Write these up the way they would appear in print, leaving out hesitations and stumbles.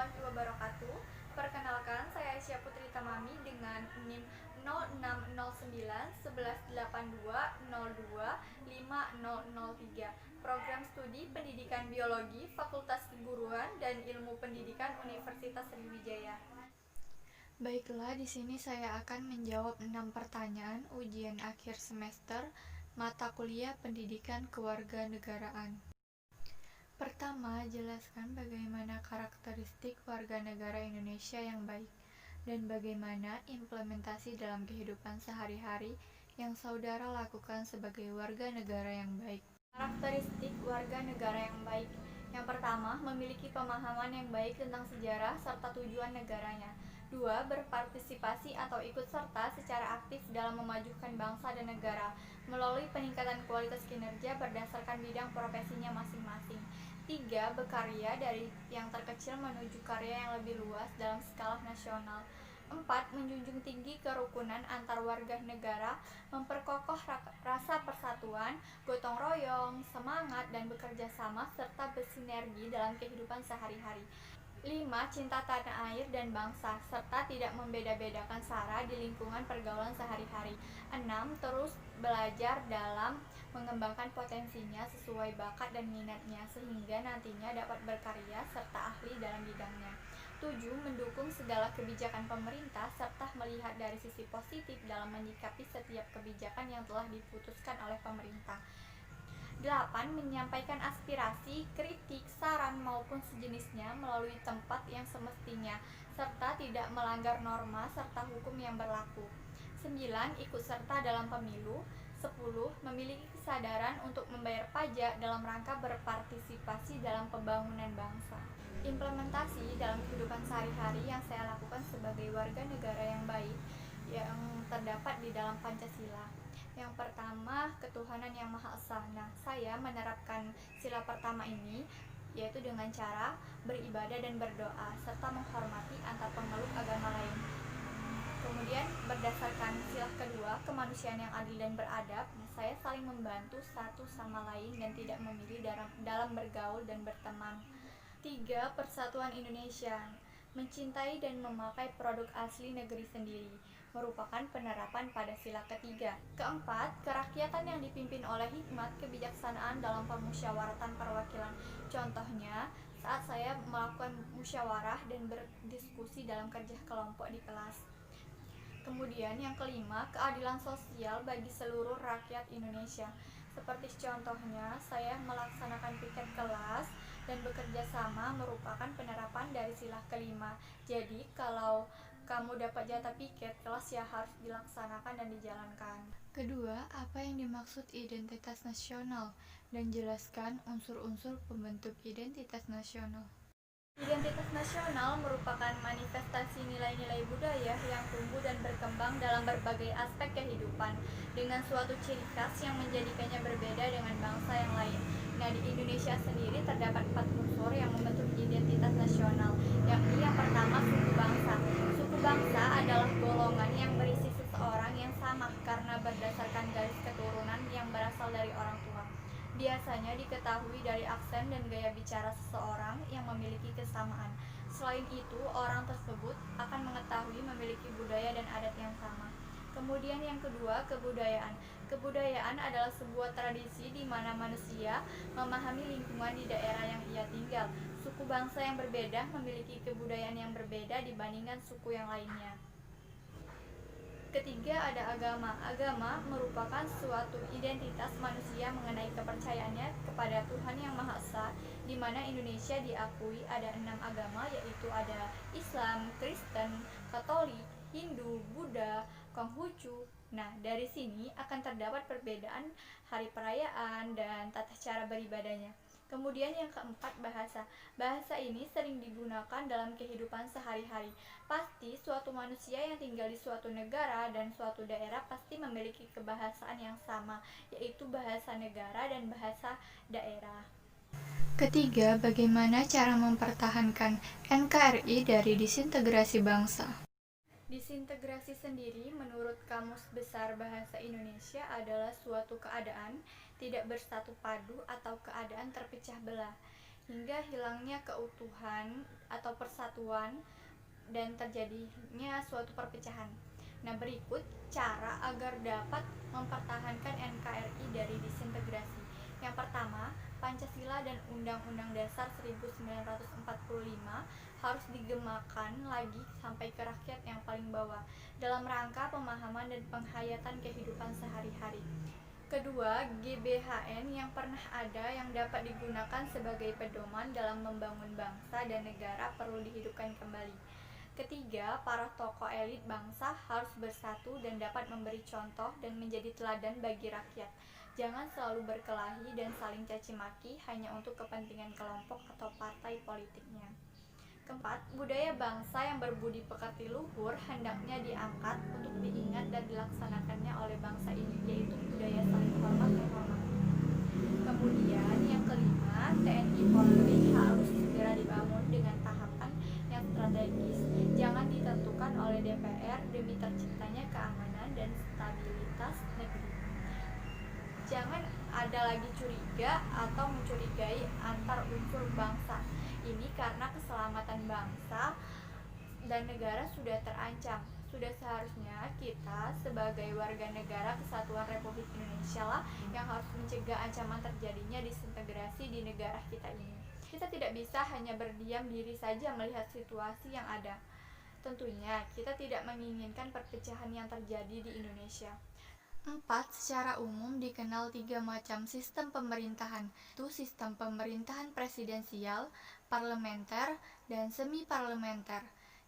warahmatullahi wabarakatuh. Perkenalkan, saya Aisyah Putri Tamami dengan NIM 06091182025003. Program Studi Pendidikan Biologi Fakultas Keguruan dan Ilmu Pendidikan Universitas Sriwijaya. Baiklah, di sini saya akan menjawab 6 pertanyaan ujian akhir semester mata kuliah Pendidikan Kewarganegaraan. Pertama, jelaskan bagaimana karakteristik warga negara Indonesia yang baik dan bagaimana implementasi dalam kehidupan sehari-hari yang saudara lakukan sebagai warga negara yang baik. Karakteristik warga negara yang baik. Yang pertama, memiliki pemahaman yang baik tentang sejarah serta tujuan negaranya. Dua, berpartisipasi atau ikut serta secara aktif dalam memajukan bangsa dan negara melalui peningkatan kualitas kinerja berdasarkan bidang profesinya masing-masing. Tiga, berkarya dari yang terkecil menuju karya yang lebih luas dalam skala nasional. Empat, menjunjung tinggi kerukunan antar warga negara, memperkokoh rasa persatuan, gotong royong, semangat, dan bekerja sama, serta bersinergi dalam kehidupan sehari-hari. 5. Cinta tanah air dan bangsa, serta tidak membeda-bedakan sara di lingkungan pergaulan sehari-hari. 6. Terus belajar dalam mengembangkan potensinya sesuai bakat dan minatnya, sehingga nantinya dapat berkarya serta ahli dalam bidangnya. 7. Mendukung segala kebijakan pemerintah, serta melihat dari sisi positif dalam menyikapi setiap kebijakan yang telah diputuskan oleh pemerintah. 8. Menyampaikan aspirasi, kritik, saran maupun sejenisnya melalui tempat yang semestinya, serta tidak melanggar norma serta hukum yang berlaku. 9. Ikut serta dalam pemilu. 10. Memiliki kesadaran untuk membayar pajak dalam rangka berpartisipasi dalam pembangunan bangsa. Implementasi dalam kehidupan sehari-hari yang saya lakukan sebagai warga negara yang baik yang terdapat di dalam Pancasila. Yang pertama, ketuhanan yang Maha Esa. Nah, saya menerapkan sila pertama ini yaitu dengan cara beribadah dan berdoa serta menghormati antar pemeluk agama lain. Kemudian berdasarkan sila kedua, kemanusiaan yang adil dan beradab, saya saling membantu satu sama lain dan tidak memilih dalam bergaul dan berteman. 3. Persatuan Indonesia. Mencintai dan memakai produk asli negeri sendiri merupakan penerapan pada sila ketiga. Keempat, kerakyatan yang dipimpin oleh hikmat kebijaksanaan dalam permusyawaratan perwakilan. Contohnya, saat saya melakukan musyawarah dan berdiskusi dalam kerja kelompok di kelas. Kemudian yang kelima, keadilan sosial bagi seluruh rakyat Indonesia. Seperti contohnya, saya melaksanakan piket kelas dan bekerja sama merupakan penerapan dari sila kelima. Jadi, kalau kamu dapat jatah piket kelas ya harus dilaksanakan dan dijalankan. Kedua, apa yang dimaksud identitas nasional? Dan jelaskan unsur-unsur pembentuk identitas nasional. Identitas nasional merupakan manifestasi nilai-nilai budaya yang tumbuh dan berkembang dalam berbagai aspek kehidupan, dengan suatu ciri khas yang menjadikannya berbeda dengan bangsa yang lain. Nah, di Indonesia sendiri terdapat 4 unsur yang membentuk identitas nasional, yakni yang pertama suku bangsa. Suku bangsa adalah golongan yang berisi seseorang yang sama karena berdasarkan garis keturunan yang berasal dari orang tua. Biasanya diketahui dari aksen dan gaya bicara seseorang yang memiliki kesamaan. Selain itu, orang tersebut akan mengetahui memiliki budaya dan adat yang sama. Kemudian yang kedua, kebudayaan. Kebudayaan adalah sebuah tradisi di mana manusia memahami lingkungan di daerah yang ia tinggal. Suku bangsa yang berbeda memiliki kebudayaan yang berbeda dibandingkan suku yang lainnya. Ketiga, ada agama. Agama merupakan suatu identitas manusia mengenai kepercayaannya kepada Tuhan Yang Maha Esa, di mana Indonesia diakui ada 6 agama, yaitu ada Islam, Kristen, Katolik, Hindu, Buddha, Konghucu. Nah, dari sini akan terdapat perbedaan hari perayaan dan tata cara beribadahnya. Kemudian yang keempat, bahasa. Bahasa ini sering digunakan dalam kehidupan sehari-hari. Pasti suatu manusia yang tinggal di suatu negara dan suatu daerah pasti memiliki kebahasaan yang sama, yaitu bahasa negara dan bahasa daerah. Ketiga, bagaimana cara mempertahankan NKRI dari disintegrasi bangsa? Disintegrasi sendiri menurut Kamus Besar Bahasa Indonesia adalah suatu keadaan tidak bersatu padu atau keadaan terpecah belah. hingga hilangnya keutuhan atau persatuan dan terjadinya suatu perpecahan. Nah, berikut cara agar dapat mempertahankan NKRI dari disintegrasi. Yang pertama, Pancasila dan Undang-Undang Dasar 1945 harus digemakan lagi sampai ke rakyat yang paling bawah dalam rangka pemahaman dan penghayatan kehidupan sehari-hari. Kedua, GBHN yang pernah ada yang dapat digunakan sebagai pedoman dalam membangun bangsa dan negara perlu dihidupkan kembali. Ketiga, para tokoh elit bangsa harus bersatu dan dapat memberi contoh dan menjadi teladan bagi rakyat. Jangan selalu berkelahi dan saling caci maki hanya untuk kepentingan kelompok atau partai politiknya. Keempat, budaya bangsa yang berbudi pekerti luhur hendaknya diangkat untuk diingat dan dilaksanakannya oleh bangsa ini, yaitu budaya saling hormat menghormati. Kemudian yang kelima, TNI Polri harus segera dibangun dengan tahapan yang strategis. Jangan ditentukan oleh DPR demi terciptanya keamanan dan stabilitas negeri. Jangan ada lagi curiga atau mencurigai antar unsur bangsa. Ini karena keselamatan bangsa dan negara sudah terancam. Sudah seharusnya kita sebagai warga negara Kesatuan Republik Indonesia lah yang harus mencegah ancaman terjadinya disintegrasi di negara kita ini. Kita tidak bisa hanya berdiam diri saja melihat situasi yang ada. Tentunya kita tidak menginginkan perpecahan yang terjadi di Indonesia. 4. Secara umum dikenal 3 macam sistem pemerintahan, yaitu sistem pemerintahan presidensial, parlementer, dan semi-parlementer.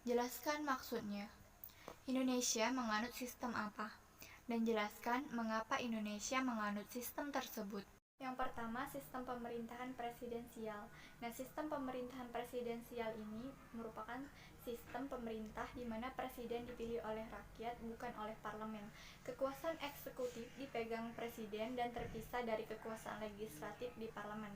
Jelaskan maksudnya. Indonesia menganut sistem apa? Dan jelaskan mengapa Indonesia menganut sistem tersebut. Yang pertama, sistem pemerintahan presidensial. Nah, sistem pemerintahan presidensial ini merupakan sistem pemerintah di mana presiden dipilih oleh rakyat, bukan oleh parlemen. Kekuasaan eksekutif dipegang presiden dan terpisah dari kekuasaan legislatif di parlemen.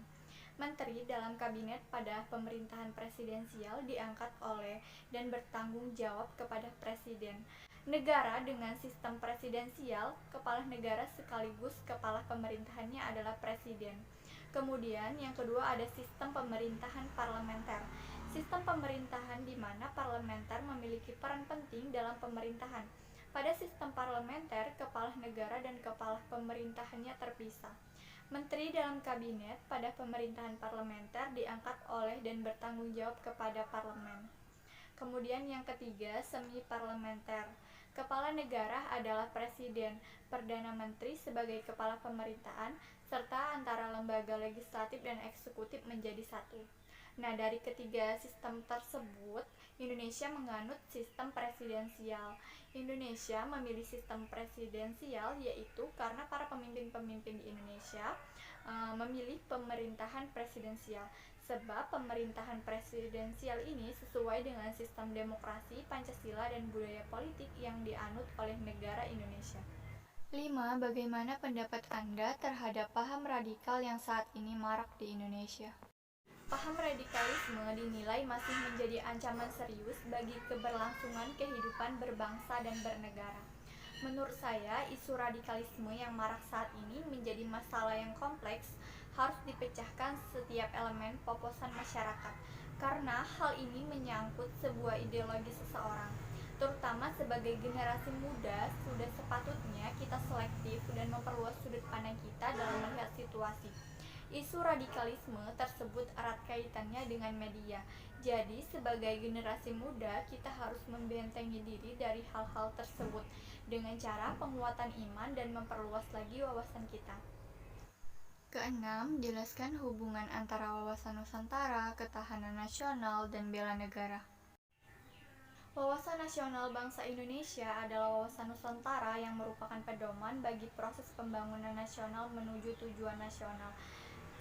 Menteri dalam kabinet pada pemerintahan presidensial diangkat oleh dan bertanggung jawab kepada presiden. Negara dengan sistem presidensial, kepala negara sekaligus kepala pemerintahannya adalah presiden. Kemudian yang kedua ada sistem pemerintahan parlementer. Sistem pemerintahan di mana parlementer memiliki peran penting dalam pemerintahan. Pada sistem parlementer, kepala negara dan kepala pemerintahannya terpisah. Menteri dalam kabinet pada pemerintahan parlementer diangkat oleh dan bertanggung jawab kepada parlemen. Kemudian yang ketiga, semi parlementer. Kepala negara adalah presiden, perdana menteri sebagai kepala pemerintahan, serta antara lembaga legislatif dan eksekutif menjadi satu. Nah, dari ketiga sistem tersebut, Indonesia menganut sistem presidensial. Indonesia memilih sistem presidensial yaitu karena para pemimpin-pemimpin di Indonesia memilih pemerintahan presidensial. Sebab pemerintahan presidensial ini sesuai dengan sistem demokrasi, Pancasila, dan budaya politik yang dianut oleh negara Indonesia. 5. Bagaimana pendapat Anda terhadap paham radikal yang saat ini marak di Indonesia? Paham radikalisme dinilai masih menjadi ancaman serius bagi keberlangsungan kehidupan berbangsa dan bernegara. Menurut saya, isu radikalisme yang marak saat ini menjadi masalah yang kompleks, harus dipecahkan setiap elemen poposan masyarakat, karena hal ini menyangkut sebuah ideologi seseorang. Terutama sebagai generasi muda, sudah sepatutnya kita selektif dan memperluas sudut pandang kita dalam melihat situasi. Isu radikalisme tersebut erat kaitannya dengan media. Jadi, sebagai generasi muda, kita harus membentengi diri dari hal-hal tersebut dengan cara penguatan iman dan memperluas lagi wawasan kita. Keenam, jelaskan hubungan antara wawasan Nusantara, ketahanan nasional, dan bela negara. Wawasan nasional bangsa Indonesia adalah wawasan Nusantara yang merupakan pedoman bagi proses pembangunan nasional menuju tujuan nasional.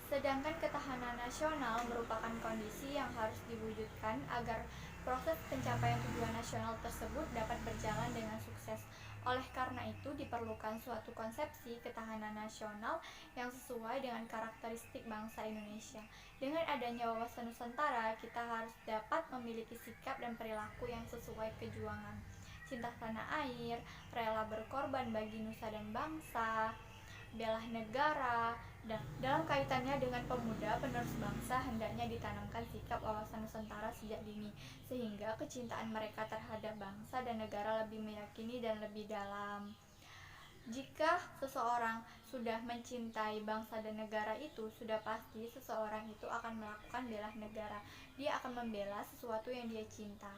Sedangkan ketahanan nasional merupakan kondisi yang harus diwujudkan agar proses pencapaian tujuan nasional tersebut dapat berjalan dengan sukses. Oleh karena itu, diperlukan suatu konsepsi ketahanan nasional yang sesuai dengan karakteristik bangsa Indonesia. Dengan adanya wawasan Nusantara, kita harus dapat memiliki sikap dan perilaku yang sesuai kejuangan, cinta tanah air, rela berkorban bagi nusa dan bangsa, bela negara. Dan dalam kaitannya dengan pemuda penerus bangsa, hendaknya ditanamkan sikap wawasan Nusantara sejak dini, sehingga kecintaan mereka terhadap bangsa dan negara lebih meyakini dan lebih dalam. Jika seseorang sudah mencintai bangsa dan negara itu, sudah pasti seseorang itu akan melakukan bela negara. Dia akan membela sesuatu yang dia cinta.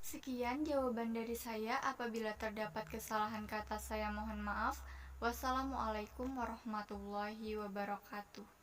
Sekian jawaban dari saya. Apabila terdapat kesalahan kata, saya mohon maaf. Wassalamualaikum warahmatullahi wabarakatuh.